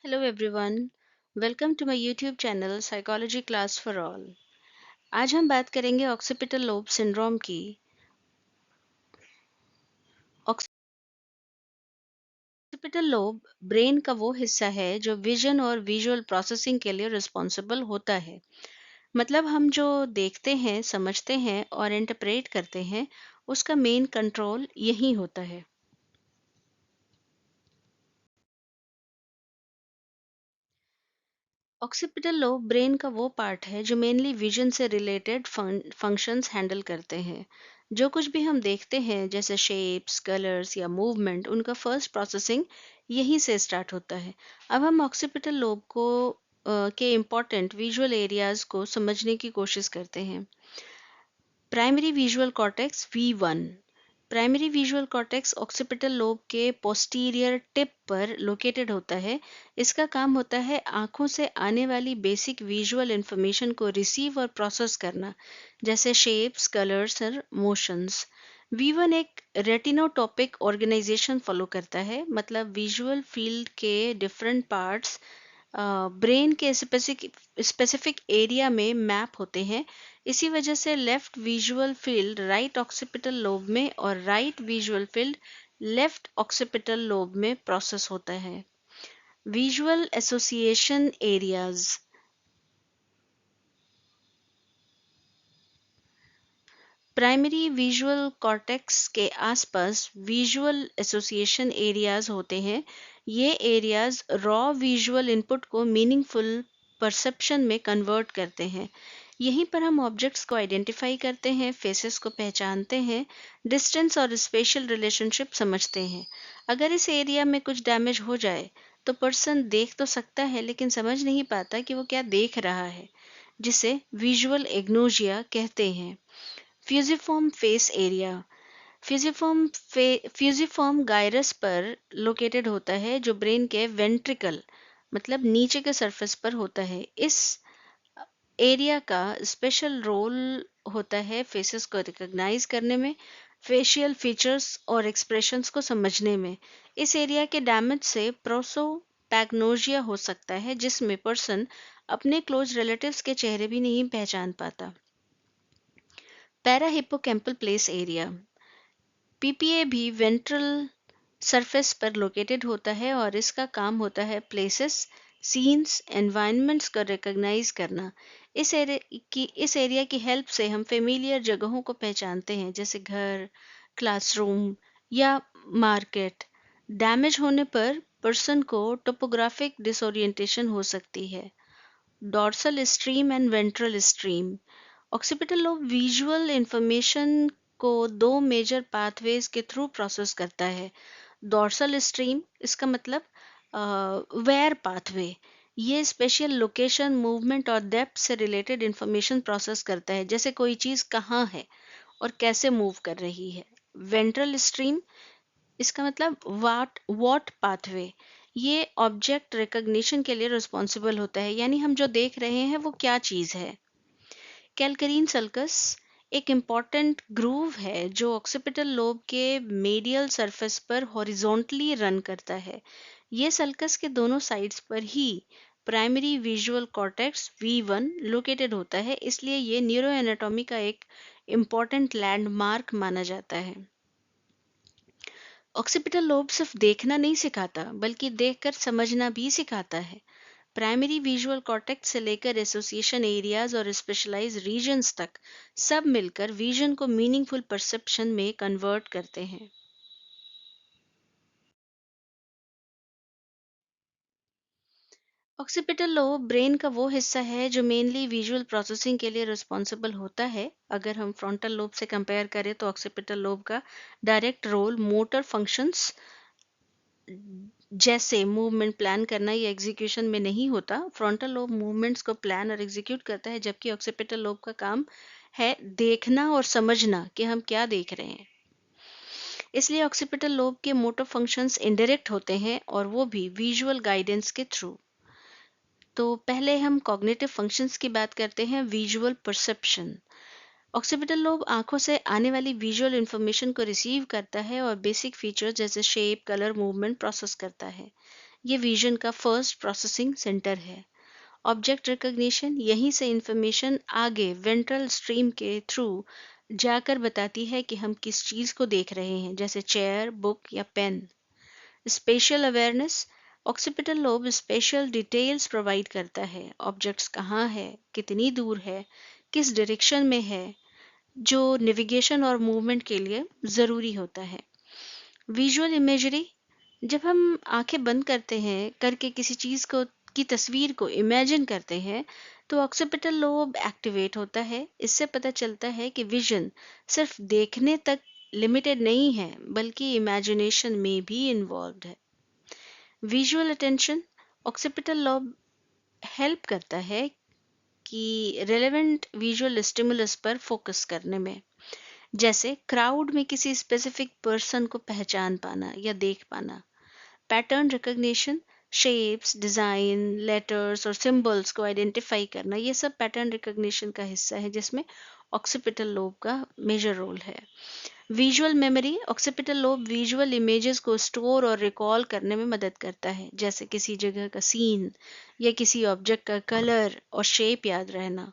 Hello everyone, welcome to my YouTube channel Psychology Class for All। आज हम बात करेंगे ऑक्सीपिटल लोब सिंड्रोम की। ऑक्सीपिटल लोब ब्रेन का वो हिस्सा है जो विजन और विजुअल प्रोसेसिंग के लिए रिस्पॉन्सिबल होता है। मतलब हम जो देखते हैं, समझते हैं और इंटरप्रेट करते हैं, उसका मेन कंट्रोल यही होता है। ऑक्सीपिटल लोब ब्रेन का वो पार्ट है जो मेनली विजन से रिलेटेड फंक्शंस हैंडल करते हैं। जो कुछ भी हम देखते हैं जैसे शेप्स, कलर्स या मूवमेंट, उनका फर्स्ट प्रोसेसिंग यहीं से स्टार्ट होता है। अब हम ऑक्सीपिटल लोब को के इम्पोर्टेंट विजुअल एरियाज को समझने की कोशिश करते हैं। Primary visual cortex V1। Primary visual cortex occipital lobe के पोस्टीरियर टिप पर लोकेटेड होता है। इसका काम होता है आंखों से आने वाली बेसिक विजुअल इंफॉर्मेशन को रिसीव और प्रोसेस करना, जैसे शेप्स, कलर्स और मोशंस। V1 एक रेटिनोटॉपिक ऑर्गेनाइजेशन फॉलो करता है, मतलब विजुअल फील्ड के डिफरेंट पार्ट्स ब्रेन के स्पेसिफिक एरिया में मैप होते हैं। इसी वजह से left visual field right occipital lobe में और right visual field left occipital lobe में प्रोसेस होता है। Visual association areas. Primary visual cortex के आसपास विजुअल एसोसिएशन एरियाज होते हैं। ये एरियाज रॉ विजुअल इनपुट को मीनिंगफुल परसेप्शन में कन्वर्ट करते हैं। यहीं पर हम ऑब्जेक्ट्स को आइडेंटिफाई करते हैं, फेसेस को पहचानते हैं, डिस्टेंस और स्पेशल रिलेशनशिप समझते हैं। अगर इस एरिया में कुछ डैमेज हो जाए तो पर्सन देख तो सकता है लेकिन समझ नहीं पाता कि वो क्या देख रहा है, जिसे विजुअल एग्नोसिया कहते हैं। Fusiform face area. Fusiform gyrus पर लोकेटेड होता है, जो ब्रेन के वेंट्रिकल मतलब नीचे के सरफेस पर होता है। इस एरिया का स्पेशल रोल होता है फेसेस को रिकॉग्नाइज करने में, फेशियल फीचर्स और एक्सप्रेशंस को समझने में। इस एरिया के डैमेज से प्रोसोपैग्नोसिया हो सकता है, जिसमें पर्सन अपने क्लोज रिलेटिव्स के चेहरे भी नहीं पहचान पाता। Para hippocampal place area. PPA भी वेंट्रल सरफेस पर लोकेटेड होता है और इसका काम होता है प्लेसेस, सीन्स, एनवायरनमेंट्स को रिकॉग्नाइज करना। इस एरिया की हेल्प से हम फेमिलियर जगहों को पहचानते हैं, जैसे घर, क्लासरूम या मार्केट। डैमेज होने पर पर्सन को टोपोग्राफिक डिसोरिएंटेशन हो सकती है। Dorsal stream and ventral stream. Occipital lobe visual information को दो मेजर पाथवेज के थ्रू प्रोसेस करता है। डॉर्सल स्ट्रीम, इसका मतलब वेयर पाथवे, ये स्पेशल लोकेशन, मूवमेंट और डेप्थ से रिलेटेड इंफॉर्मेशन प्रोसेस करता है, जैसे कोई चीज़ कहाँ है और कैसे मूव कर रही है। वेंट्रल स्ट्रीम, इसका मतलब वॉट पाथवे, ये ऑब्जेक्ट रिकॉग्निशन के लिए रिस्पॉन्सिबल होता है, यानी हम जो देख रहे हैं वो क्या चीज़ है। कैलकरीन सल्कस एक इम्पॉर्टेंट ग्रूव है जो ऑक्सीपिटल लोब के मेडियल सरफेस पर हॉरिजॉन्टली रन करता है। ये सल्कस के दोनों साइड्स पर ही primary visual cortex V1 located होता है, इसलिए ये न्यूरो एनाटॉमी का एक इम्पॉर्टेंट लैंडमार्क माना जाता है। ऑक्सीपिटल लोब सिर्फ देखना नहीं सिखाता, बल्कि देखकर समझना भी सिखाता है। प्राइमरी विजुअल कॉर्टेक्स से लेकर एसोसिएशन एरियाज और स्पेशलाइज्ड रीजन्स तक सब मिलकर विजन को मीनिंगफुल परसेप्शन में कन्वर्ट करते हैं। ऑक्सीपिटल लोब ब्रेन का वो हिस्सा है जो मेनली विजुअल प्रोसेसिंग के लिए रिस्पॉन्सिबल होता है। अगर हम फ्रंटल लोब से कंपेयर करें तो ऑक्सीपिटल लोब का डायरेक्ट रोल मोटर फंक्शंस जैसे मूवमेंट प्लान करना या एग्जीक्यूशन में नहीं होता। फ्रंटल लोब मूवमेंट्स को प्लान और एग्जीक्यूट करता है, जबकि ऑक्सीपिटल लोब का काम है देखना और समझना कि हम क्या देख रहे हैं। इसलिए ऑक्सीपिटल लोब के मोटर फंक्शंस इनडायरेक्ट होते हैं, और वो भी विजुअल गाइडेंस के थ्रू। तो पहले हम कॉग्निटिव फंक्शंस की बात करते हैं। Visual perception. ऑक्सीपिटल लोब आंखों से आने वाली विजुअल इंफॉर्मेशन को रिसीव करता है और बेसिक फीचर्स जैसे शेप, कलर, मूवमेंट प्रोसेस करता है। ये विजन का फर्स्ट प्रोसेसिंग सेंटर है। ऑब्जेक्ट रिकॉग्निशन, यहीं से इंफॉर्मेशन आगे वेंट्रल स्ट्रीम के थ्रू जाकर बताती है कि हम किस चीज़ को देख रहे हैं, जैसे चेयर, बुक या pen. Spatial awareness, occipital lobe spatial details provide करता है। ऑब्जेक्ट्स कहाँ है, कितनी दूर है, किस डायरेक्शन में है, जो नेविगेशन और मूवमेंट के लिए ज़रूरी होता है। विजुअल इमेजरी, जब हम आंखें बंद करते हैं करके किसी चीज़ को की तस्वीर को इमेजिन करते हैं तो ऑक्सीपिटल लोब एक्टिवेट होता है। इससे पता चलता है कि विजन सिर्फ देखने तक लिमिटेड नहीं है बल्कि इमेजिनेशन में भी इन्वॉल्व है। Visual attention, occipital lobe help करता है कि रेलेवेंट विजुअल स्टिमुलस पर फोकस करने में, जैसे क्राउड में किसी स्पेसिफिक पर्सन को पहचान पाना या देख पाना। Pattern recognition, shapes, design, letters और सिंबल्स को आइडेंटिफाई करना, ये सब पैटर्न रिकॉग्निशन का हिस्सा है जिसमें ऑक्सीपिटल लोब का मेजर रोल है। Visual memory, occipital lobe visual images को स्टोर और रिकॉल करने में मदद करता है, जैसे किसी जगह का सीन या किसी ऑब्जेक्ट का कलर और शेप याद रहना।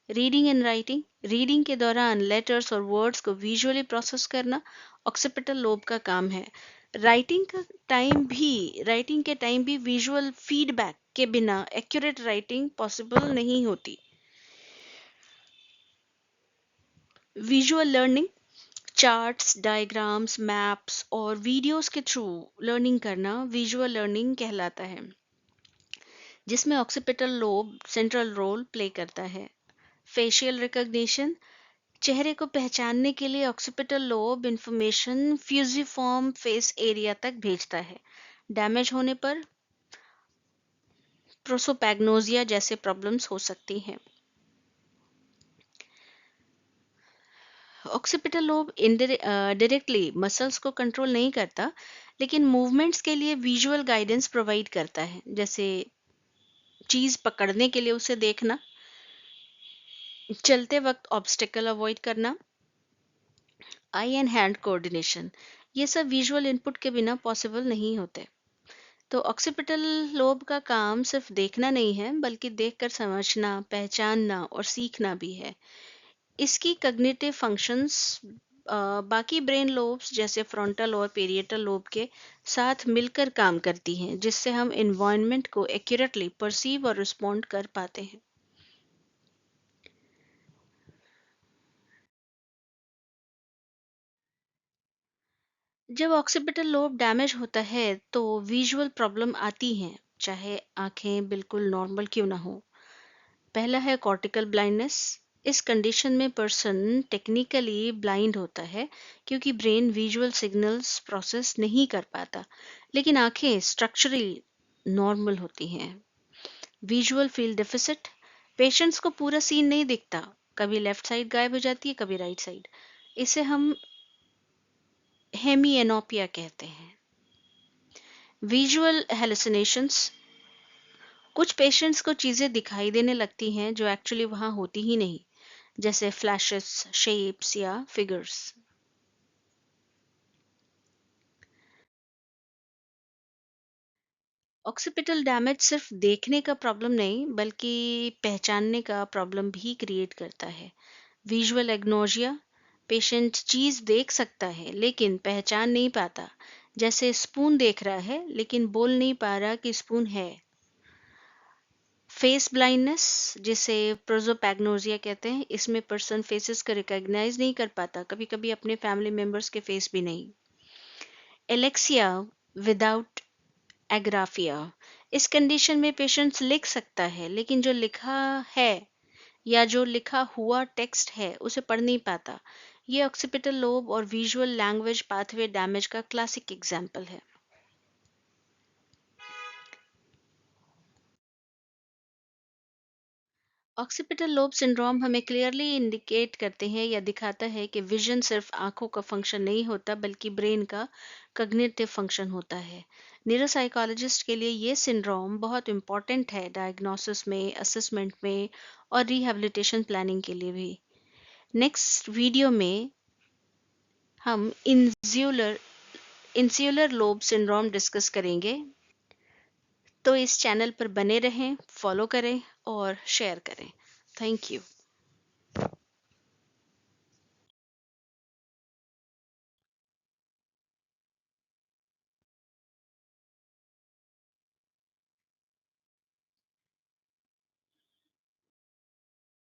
रीडिंग एंड राइटिंग, रीडिंग के दौरान लेटर्स और वर्ड्स को विजुअली प्रोसेस करना ऑक्सीपिटल लोब का काम है। राइटिंग के टाइम भी विजुअल फीडबैक के बिना एक्यूरेट राइटिंग पॉसिबल नहीं होती। Visual learning, charts, diagrams, maps और वीडियोस के थ्रू लर्निंग करना विजुअल लर्निंग कहलाता है, जिसमें occipital lobe central role play करता है। फेशियल रिकॉग्निशन, चेहरे को पहचानने के लिए occipital lobe information fusiform face area तक भेजता है। डैमेज होने पर प्रोसोपैग्नोसिया जैसे प्रॉब्लम्स हो सकती हैं। ऑक्सीपिटल लोब डायरेक्टली मसल्स को कंट्रोल नहीं करता, लेकिन मूवमेंट्स के लिए विजुअल गाइडेंस प्रोवाइड करता है, जैसे चीज पकड़ने के लिए उसे देखना, चलते वक्त ऑब्स्टेकल अवॉइड करना, आई एंड हैंड कोऑर्डिनेशन। ये सब विजुअल इनपुट के बिना पॉसिबल नहीं होते। तो ऑक्सीपिटल लोब का काम सिर्फ देखना नहीं है बल्कि देखकर समझना, पहचानना और सीखना भी है। इसकी कॉग्निटिव फंक्शंस बाकी ब्रेन लोब्स जैसे फ्रंटल और पेरिएटल लोब के साथ मिलकर काम करती हैं, जिससे हम एनवायरनमेंट को एक्यूरेटली परसीव और रिस्पॉन्ड कर पाते हैं। जब ऑक्सीपिटल लोब डैमेज होता है तो विजुअल प्रॉब्लम आती हैं, चाहे आंखें बिल्कुल नॉर्मल क्यों ना हो। पहला है कॉर्टिकल ब्लाइंडनेस। इस कंडीशन में पर्सन टेक्निकली ब्लाइंड होता है क्योंकि ब्रेन विजुअल सिग्नल्स प्रोसेस नहीं कर पाता, लेकिन आंखें स्ट्रक्चरली नॉर्मल होती हैं। विजुअल फील्ड डेफिसिट, पेशेंट्स को पूरा सीन नहीं दिखता, कभी लेफ्ट साइड गायब हो जाती है, कभी राइट साइड। इसे हम हेमिएनोपिया कहते हैं। विजुअल हेलुसिनेशंस, कुछ पेशेंट्स को चीजें दिखाई देने लगती हैं जो एक्चुअली वहां होती ही नहीं, जैसे फ्लैशेस, शेप्स या फिगर्स। ऑक्सीपिटल डैमेज सिर्फ देखने का प्रॉब्लम नहीं बल्कि पहचानने का प्रॉब्लम भी क्रिएट करता है। विजुअल एग्नोजिया, पेशेंट चीज देख सकता है लेकिन पहचान नहीं पाता, जैसे स्पून देख रहा है लेकिन बोल नहीं पा रहा कि स्पून है। फेस ब्लाइंडनेस, जिसे प्रोसोपैग्नोसिया कहते हैं, इसमें पर्सन फेसेस को रिकॉग्नाइज नहीं कर पाता, कभी कभी अपने फैमिली मेंबर्स के फेस भी नहीं। एलेक्सिया विदाउट एग्राफिया, इस कंडीशन में पेशेंट्स लिख सकता है लेकिन जो लिखा है या जो लिखा हुआ टेक्स्ट है उसे पढ़ नहीं पाता। ये ऑक्सीपिटल लोब और विजुअल लैंग्वेज पाथवे डैमेज का क्लासिक एग्जाम्पल है। ऑक्सीपिटल लोब सिंड्रोम हमें क्लियरली इंडिकेट करते हैं या दिखाता है कि विजन सिर्फ आंखों का फंक्शन नहीं होता बल्कि ब्रेन का कॉग्निटिव फंक्शन होता है। न्यूरोसाइकोलॉजिस्ट के लिए ये सिंड्रोम बहुत इंपॉर्टेंट है, डायग्नोसिस में, असेसमेंट में और रिहैबिलिटेशन प्लानिंग के लिए भी। नेक्स्ट वीडियो में हम इंस्यूलर लोब सिंड्रोम डिस्कस करेंगे। तो इस चैनल पर बने रहें, फॉलो करें और शेयर करें। Thank you.